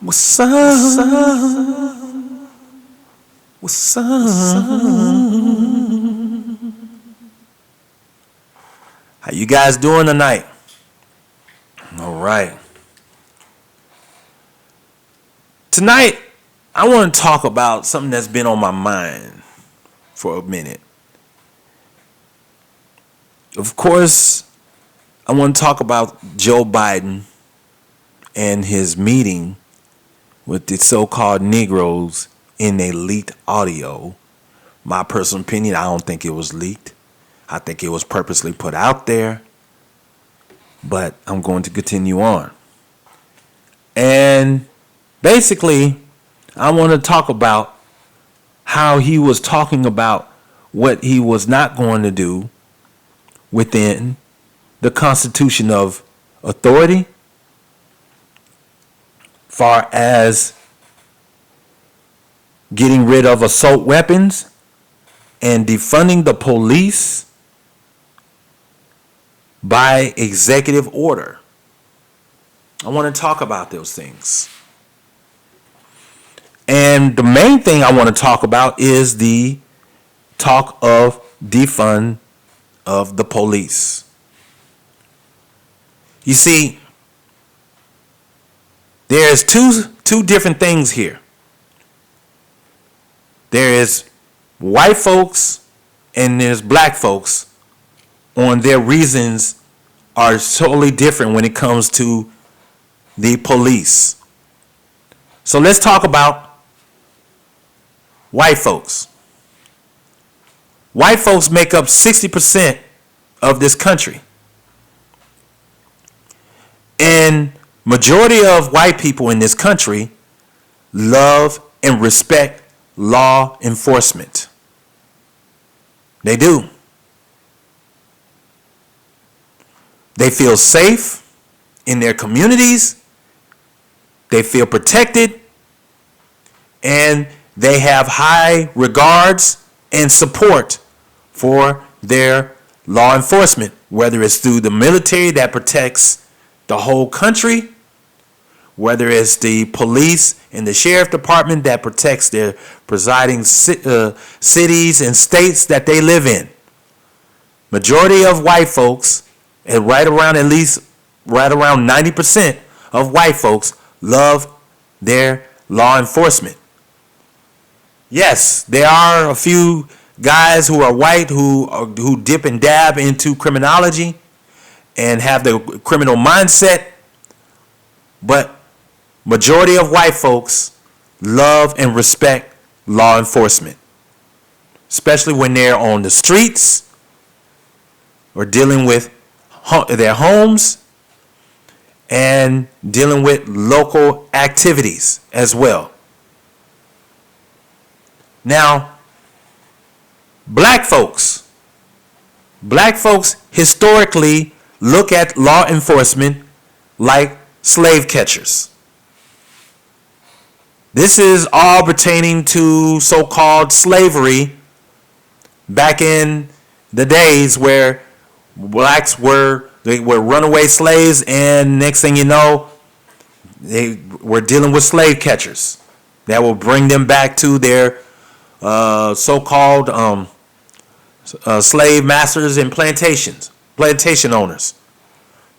What's up? What's up? How you guys doing tonight? All right. Tonight, I want to talk about something that's been on my mind for a minute. Of course, I want to talk about Joe Biden and his meeting with the so-called Negroes in a leaked audio. My personal opinion, I don't think it was leaked. I think it was purposely put out there. But I'm going to continue on. And basically, I want to talk about how he was talking about what he was not going to do within the Constitution of authority, far as getting rid of assault weapons and defunding the police by executive order. I want to talk about those things. And the main thing I want to talk about is the talk of defund of the police. You see, there's two different things here. There is white folks and there's black folks on their reasons are totally different when it comes to the police. So let's talk about white folks. White folks make up 60% of this country. And majority of white people in this country love and respect law enforcement. They do. They feel safe in their communities. They feel protected. And they have high regards and support for their law enforcement, whether it's through the military that protects the whole country, whether it's the police and the sheriff department that protects their presiding cities and states that they live in. Majority of white folks, and right around 90% of white folks love their law enforcement. Yes, there are a few guys who are white who dip and dab into criminology and have the criminal mindset, but majority of white folks love and respect law enforcement, especially when they're on the streets or dealing with their homes and dealing with local activities as well. Now, black folks historically look at law enforcement like slave catchers. This is all pertaining to so-called slavery back in the days where blacks were runaway slaves, and next thing you know, they were dealing with slave catchers that will bring them back to their so-called slave masters and plantation owners.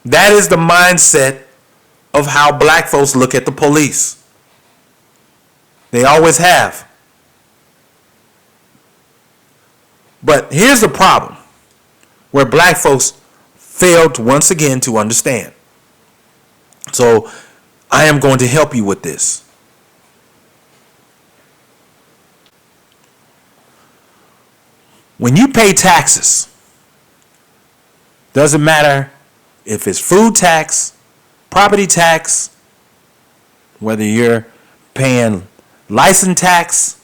That is the mindset of how black folks look at the police. They always have. But here's the problem where black folks failed once again to understand. So I am going to help you with this. When you pay taxes, doesn't matter if it's food tax, property tax, whether you're paying license tax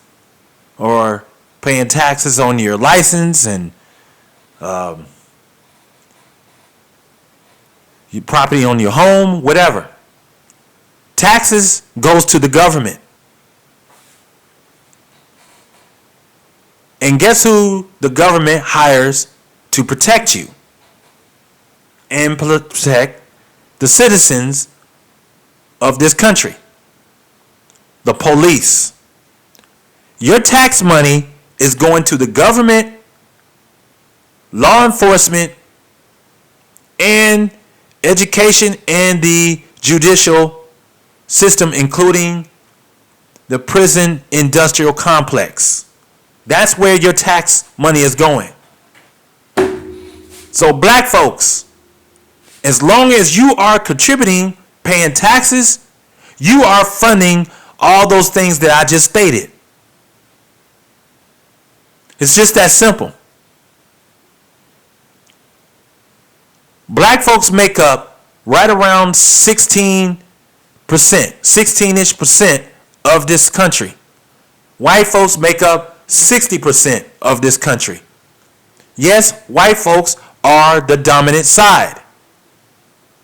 or paying taxes on your license and your property on your home, whatever. Taxes goes to the government. And guess who the government hires to protect you and protect the citizens of this country? the police. Your tax money is going to the government, law enforcement, and education and the judicial system, including the prison industrial complex. That's where your tax money is going. So black folks, as long as you are contributing, paying taxes, you are funding all those things that I just stated. It's just that simple. Black folks make up right around 16-ish percent of this country. White folks make up 60% of this country. Yes, white folks are the dominant side,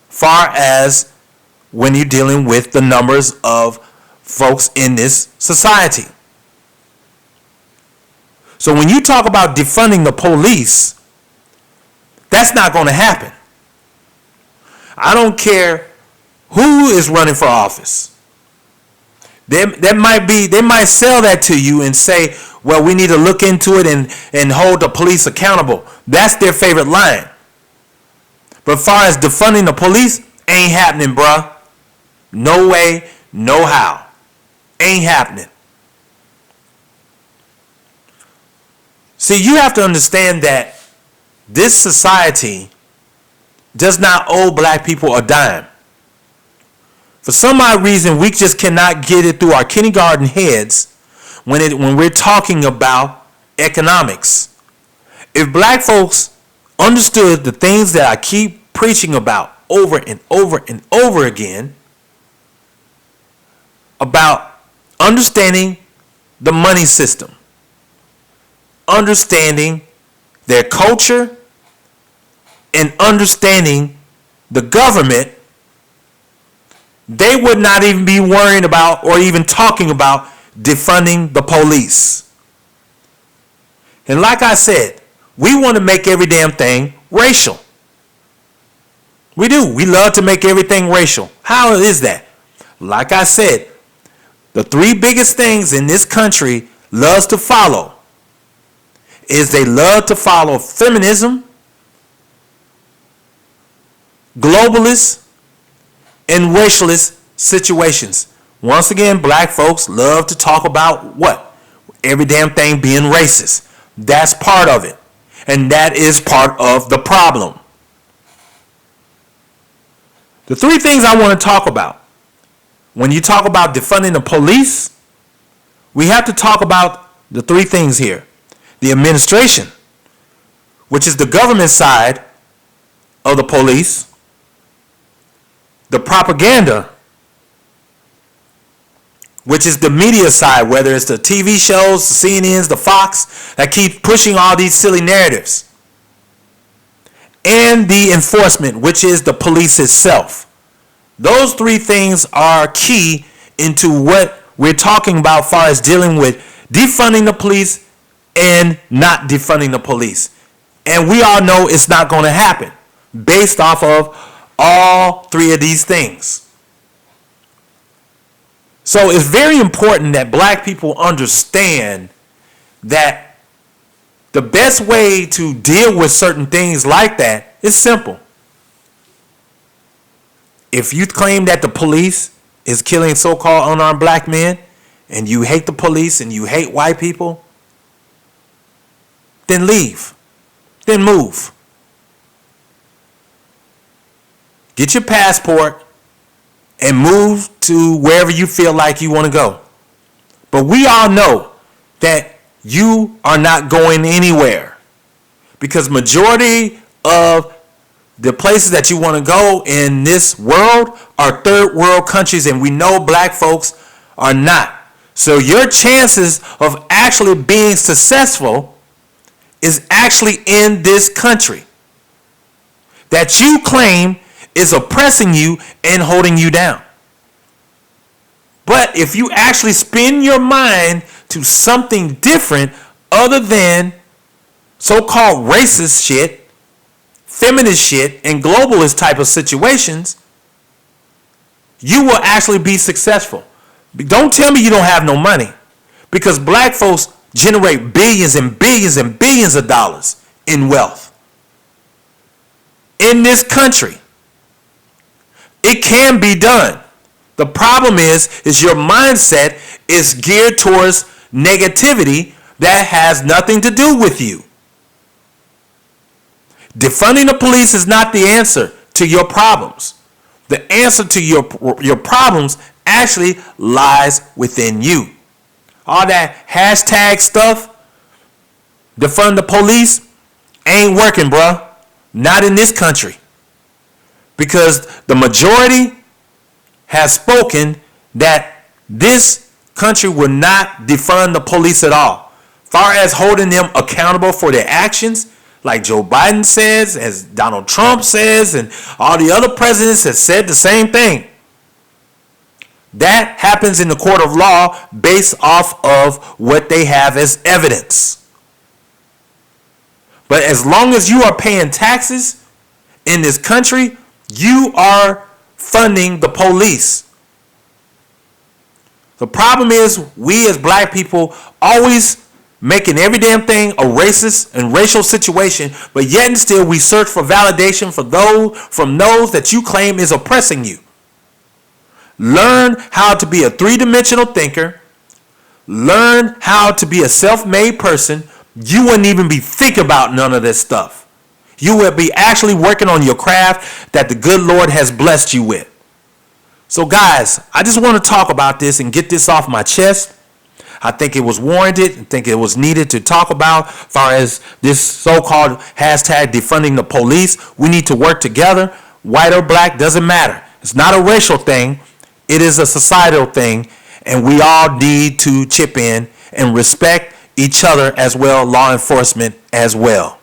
far as when you're dealing with the numbers of folks in this society. So when you talk about defunding the police, that's not going to happen. I don't care who is running for office. They might sell that to you and say, well, we need to look into it and hold the police accountable. That's their favorite line. But as far as defunding the police, ain't happening, bruh. No way, no how. Ain't happening. See, you have to understand that this society does not owe black people a dime. For some odd reason, we just cannot get it through our kindergarten heads when we're talking about economics. If black folks understood the things that I keep preaching about over and over and over again, about understanding the money system, understanding their culture, and understanding the government, they would not even be worrying about or even talking about defunding the police. And like I said, we want to make every damn thing racial. We do. We love to make everything racial. How is that? Like I said, the three biggest things in this country loves to follow is they love to follow feminism, globalists, and racialist situations. Once again, black folks love to talk about what? Every damn thing being racist. That's part of it. And that is part of the problem. The three things I want to talk about. When you talk about defunding the police, we have to talk about the three things here. The administration, which is the government side of the police. The propaganda, which is the media side, whether it's the TV shows, the CNNs, the Fox, that keep pushing all these silly narratives. And the enforcement, which is the police itself. Those three things are key into what we're talking about as far as dealing with defunding the police and not defunding the police. And we all know it's not going to happen based off of all three of these things. So it's very important that black people understand that the best way to deal with certain things like that is simple. If you claim that the police is killing so-called unarmed black men and you hate the police and you hate white people, then leave. Then move. Get your passport and move to wherever you feel like you want to go. But we all know that you are not going anywhere, because majority of the places that you want to go in this world are third world countries, and we know black folks are not. So your chances of actually being successful is actually in this country that you claim is oppressing you and holding you down. But if you actually spin your mind to something different other than so-called racist shit, feminist shit, and globalist type of situations, you will actually be successful. Don't tell me you don't have no money, because black folks generate billions and billions and billions of dollars in wealth in this country. It can be done. The problem is your mindset is geared towards negativity that has nothing to do with you. Defunding the police is not the answer to your problems. The answer to your problems actually lies within you. All that hashtag stuff, defund the police, ain't working, bruh. Not in this country. Because the majority has spoken that this country will not defund the police at all. Far as holding them accountable for their actions, like Joe Biden says, as Donald Trump says, and all the other presidents have said the same thing. That happens in the court of law based off of what they have as evidence. But as long as you are paying taxes in this country, you are funding the police. The problem is we as black people always making every damn thing a racist and racial situation, but yet and still we search for validation from those that you claim is oppressing you. Learn how to be a three-dimensional thinker. Learn how to be a self-made person. You wouldn't even be thinking about none of this stuff. You would be actually working on your craft that the good Lord has blessed you with. So guys, I just want to talk about this and get this off my chest. I think it was warranted. I think it was needed to talk about as far as this so-called hashtag defunding the police. We need to work together. White or black, doesn't matter. It's not a racial thing. It is a societal thing. And we all need to chip in and respect each other as well, law enforcement as well.